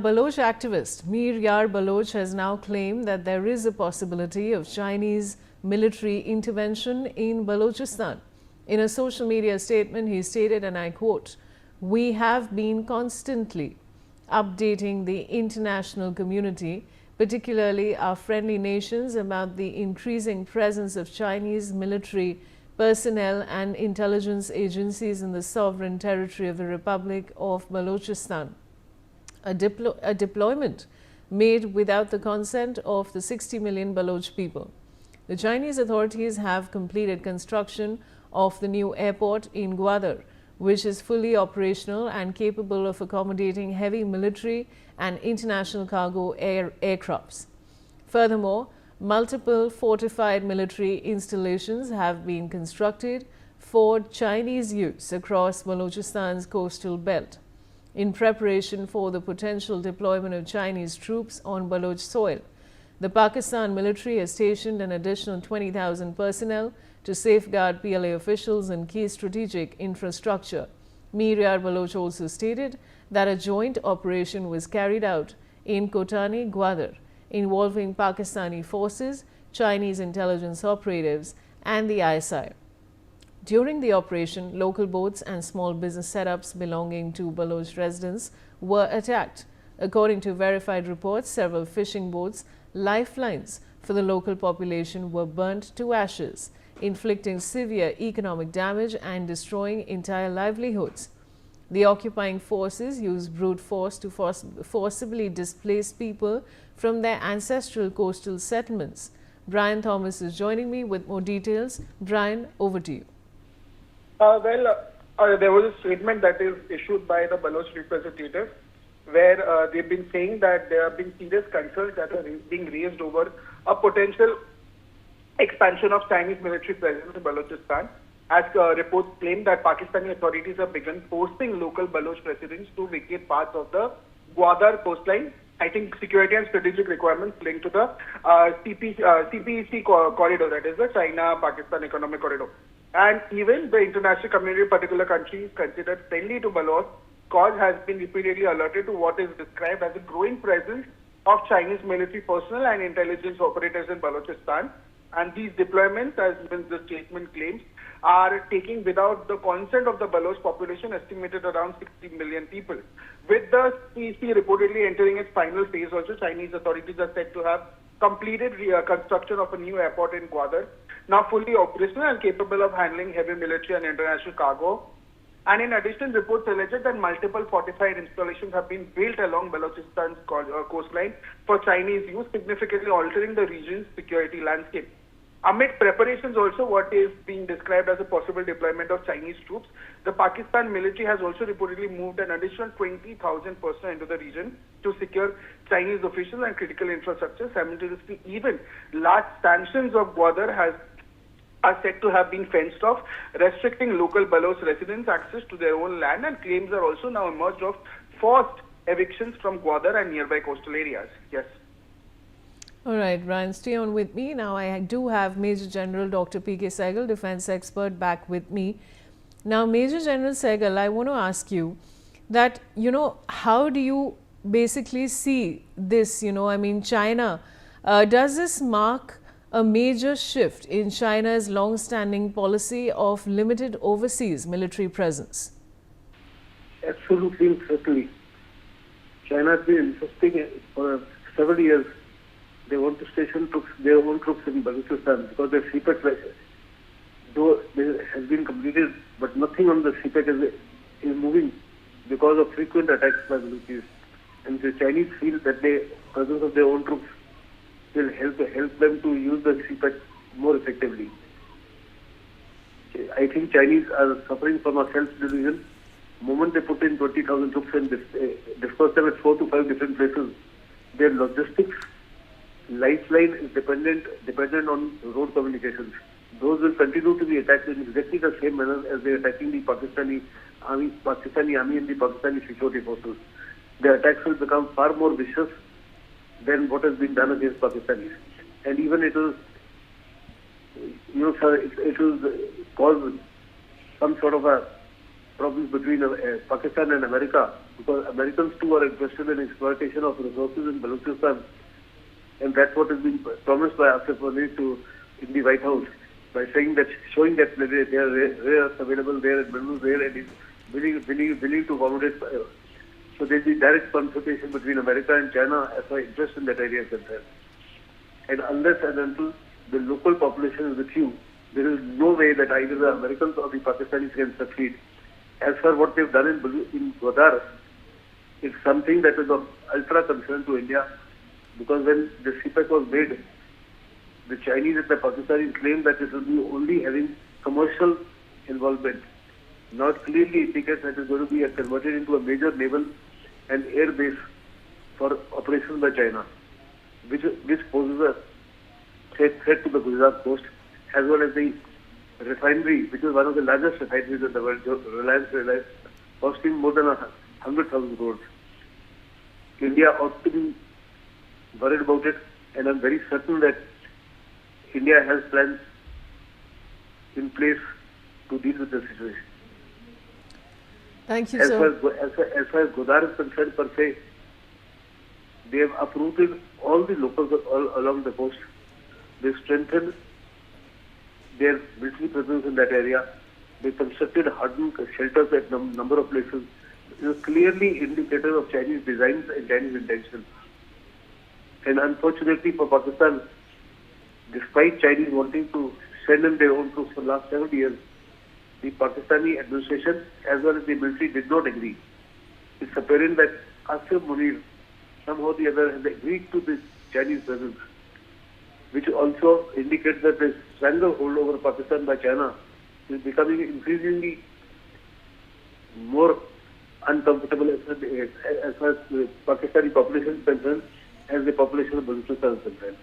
Baloch activist Mir Yar Baloch has now claimed that there is a possibility of Chinese military intervention in Balochistan. In a social media statement, he stated, and I quote, "We have been constantly updating the international community, particularly our friendly nations, about the increasing presence of Chinese military personnel and intelligence agencies in the sovereign territory of the Republic of Balochistan. A deployment made without the consent of the 60 million Baloch people. The Chinese authorities have completed construction of the new airport in Gwadar, which is fully operational and capable of accommodating heavy military and international cargo aircrafts. Furthermore, multiple fortified military installations have been constructed for Chinese use across Balochistan's coastal belt. In preparation for the potential deployment of Chinese troops on Baloch soil, the Pakistan military has stationed an additional 20,000 personnel to safeguard PLA officials and key strategic infrastructure. Mir Yar Baloch also stated that a joint operation was carried out in Kotani, Gwadar, involving Pakistani forces, Chinese intelligence operatives, and the ISI. During the operation, local boats and small business setups belonging to Baloch residents were attacked. According to verified reports, several fishing boats, lifelines for the local population, were burnt to ashes, inflicting severe economic damage and destroying entire livelihoods. The occupying forces used brute force to forcibly displace people from their ancestral coastal settlements. Brian Thomas is joining me with more details. Brian, over to you. There was a statement that is issued by the Baloch representative where they've been saying that there have been serious concerns that are being raised over a potential expansion of Chinese military presence in Balochistan, as reports claim that Pakistani authorities have begun forcing local Baloch residents to vacate parts of the Gwadar coastline. I think security and strategic requirements linked to the CPEC corridor, that is the China-Pakistan Economic Corridor. And even the international community, particular countries considered friendly to Baloch, cause has been repeatedly alerted to what is described as a growing presence of Chinese military personnel and intelligence operators in Balochistan. And these deployments, as the statement claims, are taking without the consent of the Baloch population, estimated around 60 million people. With the CEC reportedly entering its final phase also, Chinese authorities are said to have completed construction of a new airport in Gwadar, now fully operational and capable of handling heavy military and international cargo. And in addition, reports allege that multiple fortified installations have been built along Balochistan's coastline for Chinese use, significantly altering the region's security landscape. Amid preparations also, what is being described as a possible deployment of Chinese troops, the Pakistan military has also reportedly moved an additional 20,000 personnel into the region to secure Chinese officials and critical infrastructure. Simultaneously, even large sanctions of Gwadar are said to have been fenced off, restricting local Baloch residents access to their own land, and claims are also now emerged of forced evictions from Gwadar and nearby coastal areas. Yes. All right, Brian, stay on with me. Now, I do have Major General Dr. P.K. Sehgal, defense expert, back with me. Now, Major General Sehgal, I want to ask you that, how do you basically see this, I mean, China, does this mark a major shift in China's long-standing policy of limited overseas military presence? Absolutely, certainly. China has been insisting for several years they want to station their own troops in Balochistan because their CPEC, though it has been completed, but nothing on the CPEC is moving because of frequent attacks by Balochis. And the Chinese feel that the presence of their own troops will help them to use the CPEC more effectively. I think Chinese are suffering from a self-delusion. The moment they put in 20,000 troops and disperse them at 4 to 5 different places, their logistics lifeline is dependent on road communications. Those will continue to be attacked in exactly the same manner as they are attacking the Pakistani army and the Pakistani security forces. The attacks will become far more vicious than what has been done against Pakistanis. And even it will cause some sort of a problems between Pakistan and America because Americans too are interested in exploitation of resources in Balochistan, and that's what has been promised by Asif Ghani to in the White House by saying that, showing that there are rare earths available there and minerals there, and is willing to accommodate. So there'll be direct confrontation between America and China as far as interest in that area is concerned. And unless and until the local population is with you, there is no way that either the Americans or the Pakistanis can succeed. As for what they've done in Gwadar, it's something that is of ultra concern to India, because when the CPEC was made, the Chinese and the Pakistanis claimed that it will be only having commercial involvement. Now it clearly indicates that it is going to be converted into a major naval and air base for operations by China, which poses a threat to the Gujarat coast, as well as the refinery, which is one of the largest refineries in the world, Reliance, costing more than 100,000 crores. India ought to be worried about it, and I'm very certain that India has plans in place to deal with the situation. Thank you, As sir. far as Gwadar is concerned, per se, they have uprooted all the locals all along the coast. They strengthened their military presence in that area. They constructed hardened shelters at number of places. It is clearly indicative of Chinese designs and Chinese intentions. And unfortunately for Pakistan, despite Chinese wanting to send in their own troops for the last 70 years, the Pakistani administration as well as the military did not agree. It's apparent that Asif Munir somehow or the other has agreed to this Chinese presence, which also indicates that the stranglehold over Pakistan by China is becoming increasingly more uncomfortable as far as the Pakistani population is concerned, as the population of Balochistan is concerned.